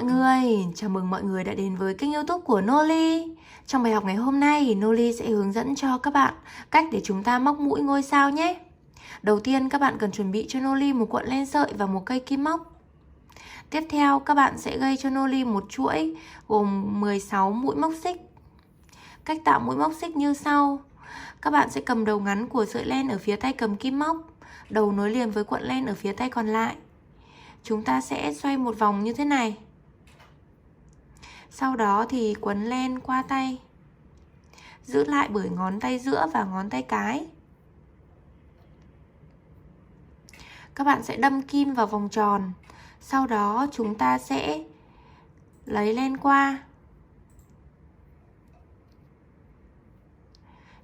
mọi người, chào mừng mọi người đã đến với kênh YouTube của Noli. Trong bài học ngày hôm nay, Noli sẽ hướng dẫn cho các bạn cách để chúng ta móc mũi ngôi sao nhé. Đầu tiên các bạn cần chuẩn bị cho Noli một cuộn len sợi và một cây kim móc. Tiếp theo các bạn sẽ gây cho Noli một chuỗi gồm 16 mũi móc xích. Cách tạo mũi móc xích như sau. Các bạn sẽ cầm đầu ngắn của sợi len ở phía tay cầm kim móc, đầu nối liền với cuộn len ở phía tay còn lại. Chúng ta sẽ xoay một vòng như thế này. Sau đó thì quấn len qua tay, giữ lại bởi ngón tay giữa và ngón tay cái. Các bạn sẽ đâm kim vào vòng tròn. Sau đó chúng ta sẽ lấy len qua.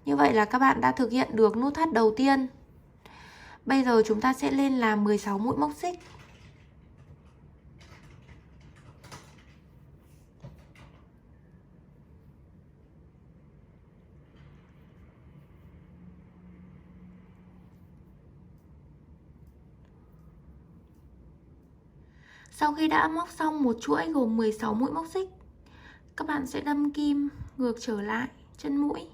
Như vậy là các bạn đã thực hiện được nút thắt đầu tiên. Bây giờ chúng ta sẽ lên làm 16 mũi móc xích. Sau khi đã móc xong một chuỗi gồm 16 mũi móc xích, các bạn sẽ đâm kim ngược trở lại chân mũi.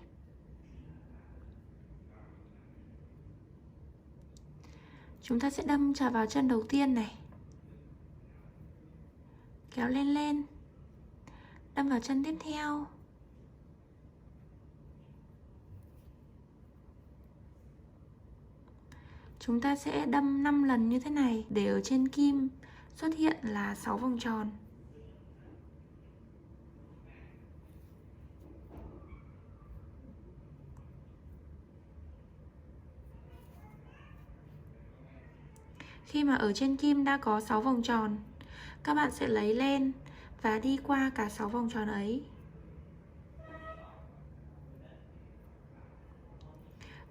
Chúng ta sẽ đâm vào chân đầu tiên này, kéo lên, đâm vào chân tiếp theo. Chúng ta sẽ đâm 5 lần như thế này để ở trên kim xuất hiện là 6 vòng tròn. Khi mà ở trên kim đã có 6 vòng tròn, các bạn sẽ lấy len và đi qua cả 6 vòng tròn ấy.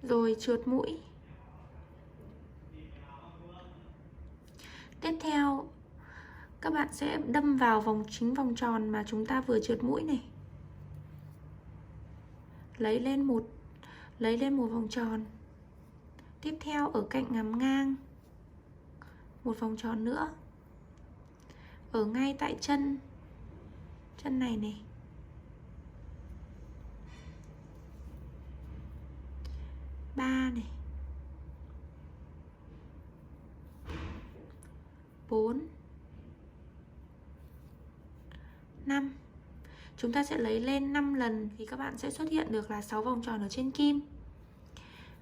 Rồi trượt mũi. Tiếp theo, các bạn sẽ đâm vào chính vòng tròn mà chúng ta vừa trượt mũi này. Lấy lên một vòng tròn. Tiếp theo ở cạnh ngắm ngang một vòng tròn nữa. Ở ngay tại chân này này. Ba này. 4 5. Chúng ta sẽ lấy lên 5 lần thì các bạn sẽ xuất hiện được là 6 vòng tròn ở trên kim.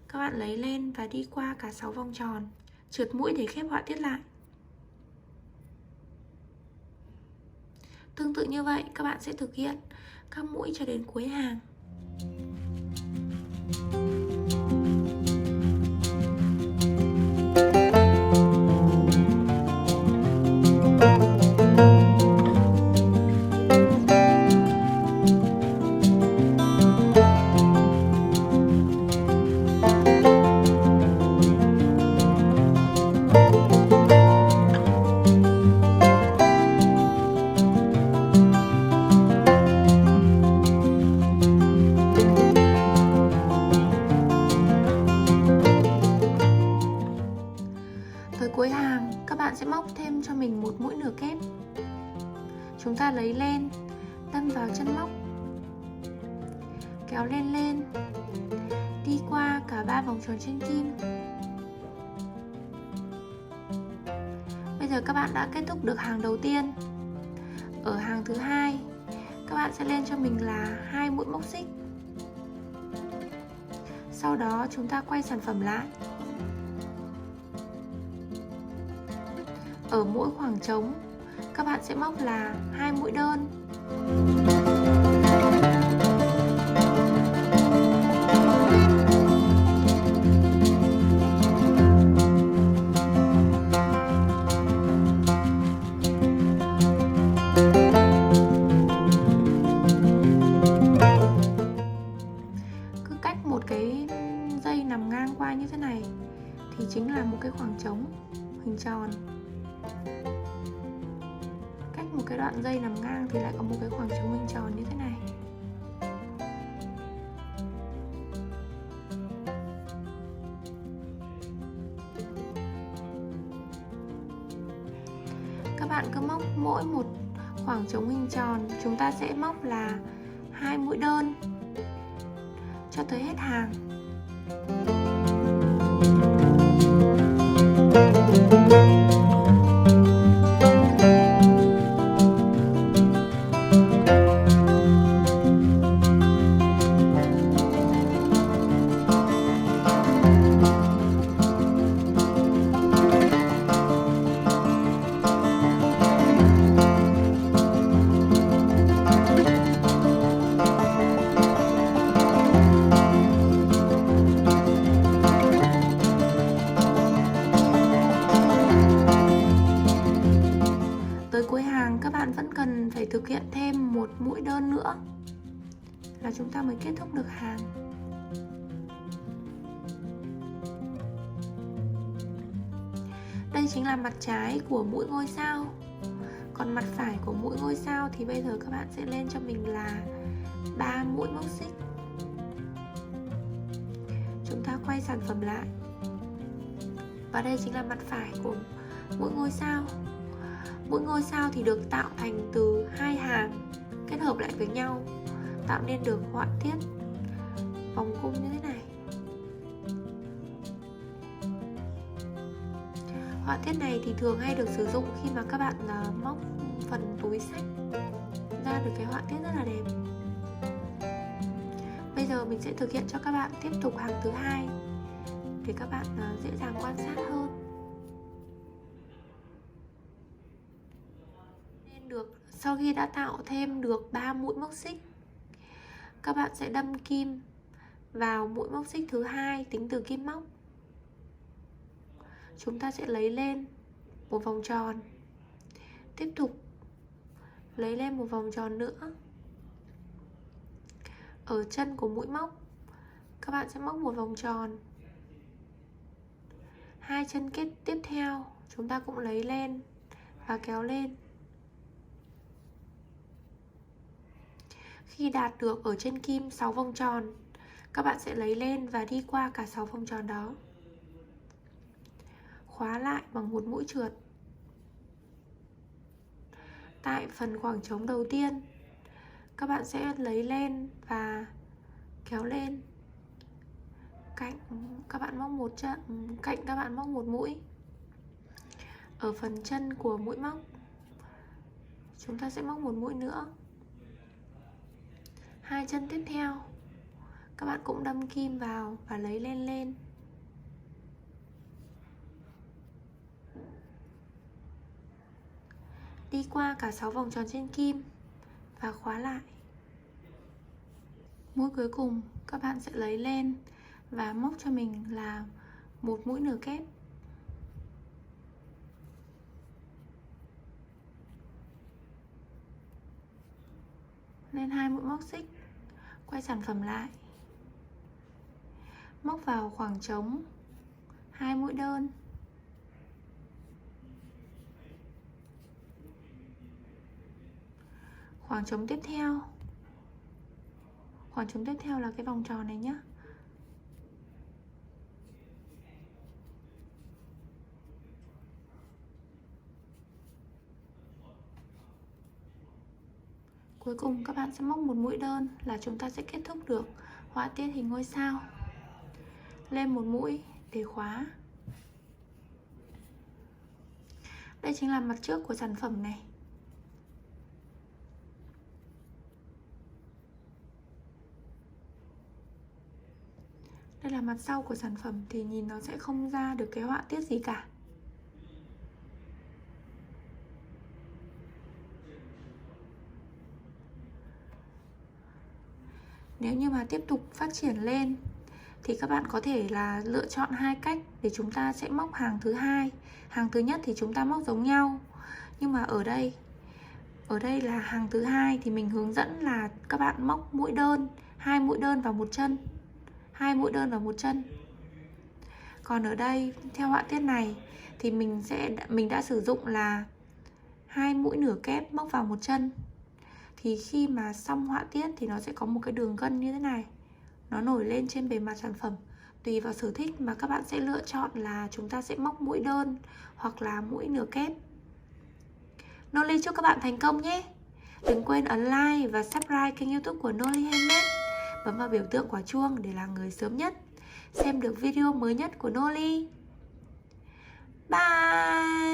Các bạn lấy lên và đi qua cả 6 vòng tròn, trượt mũi để khép họa tiết lại. Tương tự như vậy, các bạn sẽ thực hiện các mũi cho đến cuối hàng. Tới cuối hàng, các bạn sẽ móc thêm cho mình một mũi nửa kép. Chúng ta lấy len, đâm vào chân móc, kéo lên, đi qua cả 3 vòng tròn trên kim. Bây giờ các bạn đã kết thúc được hàng đầu tiên. Ở hàng thứ hai, các bạn sẽ lên cho mình là 2 mũi móc xích. Sau đó chúng ta quay sản phẩm lại. Ở mỗi khoảng trống, các bạn sẽ móc là 2 mũi đơn. Cứ cách một cái dây nằm ngang qua như thế này thì chính là một cái khoảng trống hình tròn. Cách một cái đoạn dây nằm ngang thì lại có một cái khoảng trống hình tròn như thế này. Các bạn cứ móc mỗi một khoảng trống hình tròn chúng ta sẽ móc là 2 mũi đơn cho tới hết hàng. Tới cuối hàng các bạn vẫn cần phải thực hiện thêm một mũi đơn nữa là chúng ta mới kết thúc được hàng. Đây chính là mặt trái của mũi ngôi sao. Còn mặt phải của mũi ngôi sao thì bây giờ các bạn sẽ lên cho mình là 3 mũi móc xích. Chúng ta quay sản phẩm lại. Và đây chính là mặt phải của mũi ngôi sao. Mũi ngôi sao thì được tạo thành từ 2 hàng kết hợp lại với nhau, tạo nên được họa tiết vòng cung như thế này. Họa tiết này thì thường hay được sử dụng khi mà các bạn móc phần túi xách ra được cái họa tiết rất là đẹp. Bây giờ mình sẽ thực hiện cho các bạn tiếp tục hàng thứ hai để các bạn dễ dàng quan sát hơn. Sau khi đã tạo thêm được 3 mũi móc xích, các bạn sẽ đâm kim vào mũi móc xích thứ hai tính từ kim móc. Chúng ta sẽ lấy lên một vòng tròn, tiếp tục lấy lên một vòng tròn nữa. Ở chân của mũi móc các bạn sẽ móc một vòng tròn. Hai chân kết tiếp theo chúng ta cũng lấy lên và kéo lên. Khi đạt được ở trên kim 6 vòng tròn, các bạn sẽ lấy lên và đi qua cả 6 vòng tròn đó. Khóa lại bằng một mũi trượt. Tại phần khoảng trống đầu tiên, các bạn sẽ lấy lên và kéo lên. Cạnh các bạn móc một mũi. Ở phần chân của mũi móc, chúng ta sẽ móc một mũi nữa. Hai chân tiếp theo các bạn cũng đâm kim vào và lấy lên. Đi qua cả 6 vòng tròn trên kim và khóa lại. Mũi cuối cùng các bạn sẽ lấy lên và móc cho mình là một mũi nửa kép. Lên 2 mũi móc xích, quay sản phẩm lại, móc vào khoảng trống 2 mũi đơn. Khoảng trống tiếp theo là cái vòng tròn này nhé. Cuối cùng các bạn sẽ móc một mũi đơn là chúng ta sẽ kết thúc được họa tiết hình ngôi sao. Lên một mũi để khóa. Đây chính là mặt trước của sản phẩm này. Đây là mặt sau của sản phẩm thì nhìn nó sẽ không ra được cái họa tiết gì cả. Nếu như mà tiếp tục phát triển lên thì các bạn có thể là lựa chọn hai cách để chúng ta sẽ móc hàng thứ hai. Hàng thứ nhất thì chúng ta móc giống nhau. Nhưng mà ở đây là hàng thứ hai thì mình hướng dẫn là các bạn móc mũi đơn, 2 mũi đơn vào một chân. 2 mũi đơn vào một chân. Còn ở đây theo họa tiết này thì mình đã sử dụng là 2 mũi nửa kép móc vào một chân. Thì khi mà xong họa tiết thì nó sẽ có một cái đường gân như thế này, nó nổi lên trên bề mặt sản phẩm. Tùy vào sở thích mà các bạn sẽ lựa chọn là chúng ta sẽ móc mũi đơn hoặc là mũi nửa kép. Noli chúc các bạn thành công nhé. Đừng quên ấn like và subscribe kênh YouTube của Noli Handmade. Bấm vào biểu tượng quả chuông để là người sớm nhất xem được video mới nhất của Noli. Bye!